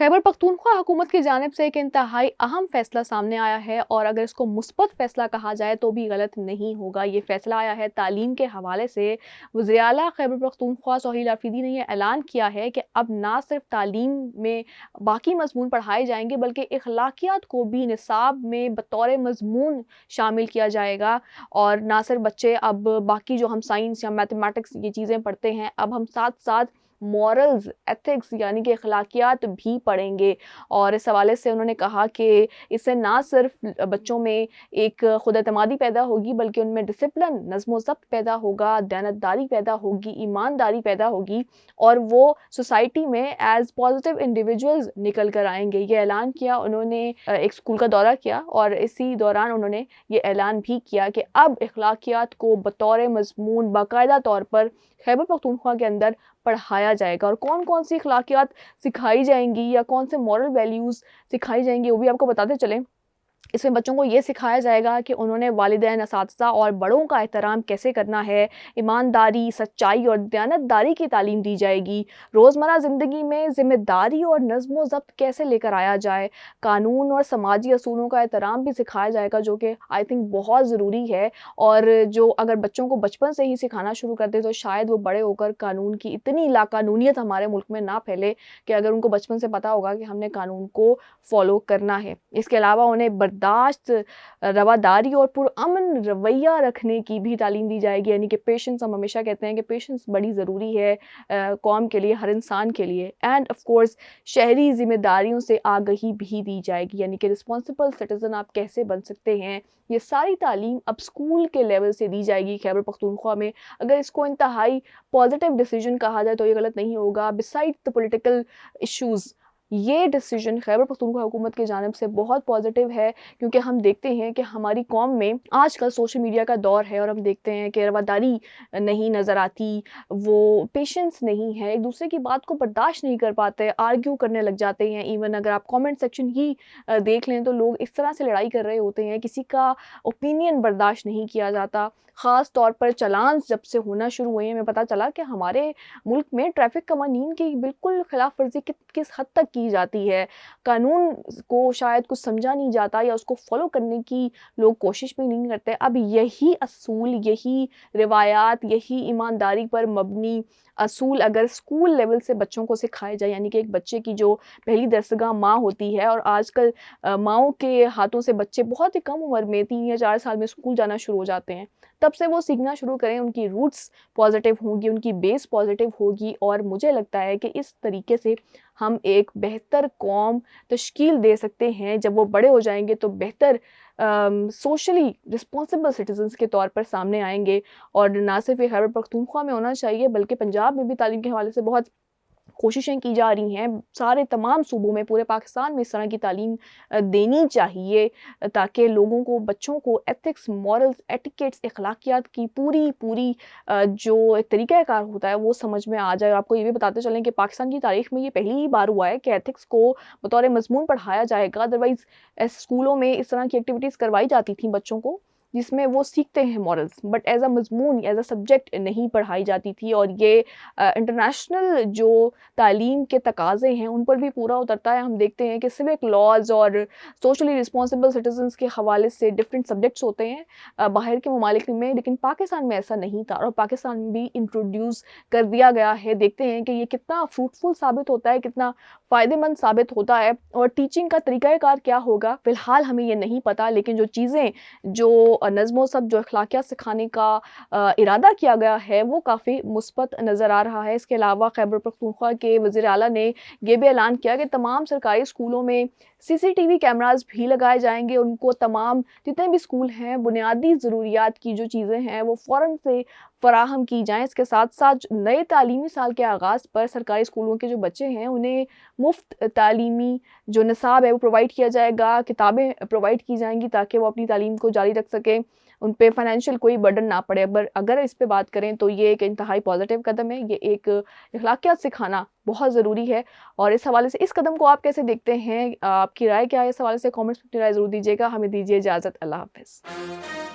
खैबर पख्तूनख्वा हुकूमत की जानिब से एक इंतहाई अहम फैसला सामने आया है और अगर इसको मुस्बत फैसला कहा जाए तो भी गलत नहीं होगा। ये फैसला आया है तालीम के हवाले से। वज़ीर आला खैबर पख्तूनख्वा सोहेल आफरीदी ने यह ऐलान किया है कि अब ना सिर्फ तालीम में बाकी मजमून पढ़ाए जाएंगे बल्कि इखलाकियात को भी निसाब में बतौर मजमून शामिल किया जाएगा। और ना सिर्फ बच्चे अब बाकी जो हम साइंस या मैथमेटिक्स ये चीज़ें पढ़ते हैं, अब हम साथ साथ मॉरल्स, एथिक्स यानी कि अखलाकियात भी पढ़ेंगे। और इस हवाले से उन्होंने कहा कि इससे ना सिर्फ बच्चों में एक खुद-एतमादी पैदा होगी बल्कि उनमें डिसिप्लिन, नज़्म-ओ-ज़ब्त पैदा होगा, दयानतदारी पैदा होगी, ईमानदारी पैदा होगी और वो सोसाइटी में एज़ पॉजिटिव इंडिविजुअल्स निकल कर आएँगे। ये ऐलान किया उन्होंने, एक स्कूल का दौरा किया और इसी दौरान उन्होंने ये ऐलान भी किया कि अब अखलाकियात को बतौर मज़मून बाकायदा तौर पर खैबर पख्तूनख्वा के अंदर पढ़ाया जाएगा। और कौन-कौन सी अखलाकियात सिखाई जाएँगी या कौन से मॉरल वैल्यूज़ सिखाई जाएँगी वो भी आपको बताते चलें। इसमें बच्चों को ये सिखाया जाएगा कि उन्होंने वालिदैन, असातिज़ा और बड़ों का एहतराम कैसे करना है, ईमानदारी, सच्चाई और दयानतदारी की तालीम दी जाएगी। रोज़मर्रा ज़िंदगी में ज़िम्मेदारी और नज़्म-ओ-ज़ब्त कैसे लेकर आया जाए, कानून और समाजी असूलों का एहतराम भी सिखाया जाएगा जो कि आई थिंक बहुत ज़रूरी है। और जो अगर बच्चों को बचपन से ही सिखाना शुरू कर दें तो शायद वो बड़े होकर कानून की इतनी लाकानूनियत हमारे मुल्क में ना फैले कि अगर उनको बचपन से पता होगा कि हमने कानून को फ़ॉलो करना है। इसके अलावा उन्हें बर्दाश्त, रवादारी और पुरअमन रवैया रखने की भी तालीम दी जाएगी, यानी कि पेशेंस। हम हमेशा कहते हैं कि पेशेंस बड़ी ज़रूरी है कौम के लिए, हर इंसान के लिए। एंड ऑफ कोर्स शहरी ज़िम्मेदारियों से आगाही भी दी जाएगी, यानी कि रिस्पॉन्सिबल सिटीज़न आप कैसे बन सकते हैं। ये सारी तालीम अब स्कूल के लेवल से दी जाएगी खैबर पख्तूनख्वा में। अगर इसको इंतहाई पॉजिटिव डिसीजन कहा जाए तो ये गलत नहीं होगा। बिसाइड द पॉलिटिकल इश्यूज़, ये डिसीजन खैबर पख्तूनख्वा हुकूमत की जानिब से बहुत पॉजिटिव है क्योंकि हम देखते हैं कि हमारी कौम में आजकल सोशल मीडिया का दौर है और हम देखते हैं कि रवादारी नहीं नज़र आती, वो पेशेंस नहीं है, एक दूसरे की बात को बर्दाश्त नहीं कर पाते, आर्ग्यू करने लग जाते हैं। इवन अगर आप कमेंट सेक्शन ही देख लें तो लोग इस तरह से लड़ाई कर रहे होते हैं, किसी का ओपिनियन बर्दाश्त नहीं किया जाता। ख़ास तौर पर चलान जब से होना शुरू हुए हैं, हमें पता चला कि हमारे मुल्क में ट्रैफ़िक कवानीन की बिल्कुल खिलाफ वर्जी किस हद तक की जाती है। कानून को शायद कुछ समझा नहीं जाता या उसको फ़ॉलो करने की लोग कोशिश भी नहीं करते। अब यही असूल, यही रिवायात, यही ईमानदारी पर मबनी असूल अगर स्कूल लेवल से बच्चों को सिखाए जाए, यानी कि एक बच्चे की जो पहली दरसगाह माँ होती है और आजकल माँओं के हाथों से बच्चे बहुत ही कम उम्र में 3 या 4 साल में स्कूल जाना शुरू हो जाते हैं। तब से वो सीखना शुरू करें, उनकी रूट्स पॉजिटिव होंगी, उनकी बेस पॉजिटिव होगी और मुझे लगता है कि इस तरीके से हम एक बेहतर कौम तश्कील दे सकते हैं। जब वो बड़े हो जाएँगे तो बेहतर सोशली रिस्पॉन्सिबल सिटीज़न्स के तौर पर सामने आएँगे। और ना सिर्फ ये खैबर पख्तूनख्वा में होना चाहिए बल्कि पंजाब में भी तालीम के हवाले से बहुत कोशिशें की जा रही हैं। सारे तमाम सूबों में, पूरे पाकिस्तान में इस तरह की तालीम देनी चाहिए ताकि लोगों को, बच्चों को एथिक्स, मॉरल्स, एटिकेट्स, अखलाकियात की पूरी जो एक तरीक़ाकार होता है वो समझ में आ जाए। आपको ये भी बताते चलें कि पाकिस्तान की तारीख़ में ये पहली ही बार हुआ है कि एथिक्स को बतौर मज़मून पढ़ाया जाएगा। अदरवाइज़ स्कूलों में इस तरह की एक्टिविटीज़ करवाई जाती थी बच्चों को जिसमें वो सीखते हैं मॉरल्स, बट एज़ अ मज़मून, एज़ अ सब्जेक्ट नहीं पढ़ाई जाती थी। और ये इंटरनेशनल जो तालीम के तकाज़े हैं उन पर भी पूरा उतरता है। हम देखते हैं कि सिविक लॉज़ और सोशली रिस्पॉन्सिबल सिटीज़न्स के हवाले से डिफरेंट सब्जेक्ट्स होते हैं बाहर के ममालिक में, लेकिन पाकिस्तान में ऐसा नहीं था और पाकिस्तान में भी इंट्रोड्यूस कर दिया गया है। देखते हैं कि ये कितना फ्रूटफुल साबित होता है, कितना फ़ायदेमंद साबित होता है। और टीचिंग का तरीक़ाकार क्या होगा फ़िलहाल हमें ये नहीं पता, लेकिन जो चीज़ें, जो नज़्म-ओ-ज़ब्त, जो अखलाकियात सिखाने का इरादा किया गया है वो काफ़ी मुस्बत नज़र आ रहा है। इसके अलावा खैबर पख्तूनख्वा के वज़ीर आला ने ये भी ऐलान किया कि तमाम सरकारी स्कूलों में सीसीटीवी कैमरास भी लगाए जाएँगे। उनको तमाम जितने भी स्कूल हैं, बुनियादी ज़रूरियात की जो चीज़ें हैं वो फ़ौरन से फ़राहम की जाएँ। इसके साथ-साथ नए तालीमी साल के आगाज़ पर सरकारी स्कूलों के जो बच्चे हैं उन्हें मुफ़्त तालीमी जो निसाब है वो प्रोवाइड किया जाएगा, किताबें प्रोवाइड की जाएँगी ताकि वो अपनी तालीम को जारी रख सकें, उन पे फ़ाइनेंशियल कोई बर्डन ना पड़े। अगर इस पे बात करें तो ये एक इंतहाई पॉज़िटिव कदम है, ये एक अखलाकियात सिखाना बहुत ज़रूरी है। और इस हवाले से इस कदम को आप कैसे देखते हैं? आपकी राय क्या है इस हवाले से? कमेंट्स में अपनी राय ज़रूर दीजिएगा। हमें दीजिए इजाज़त। अल्लाह हाफ़िज़।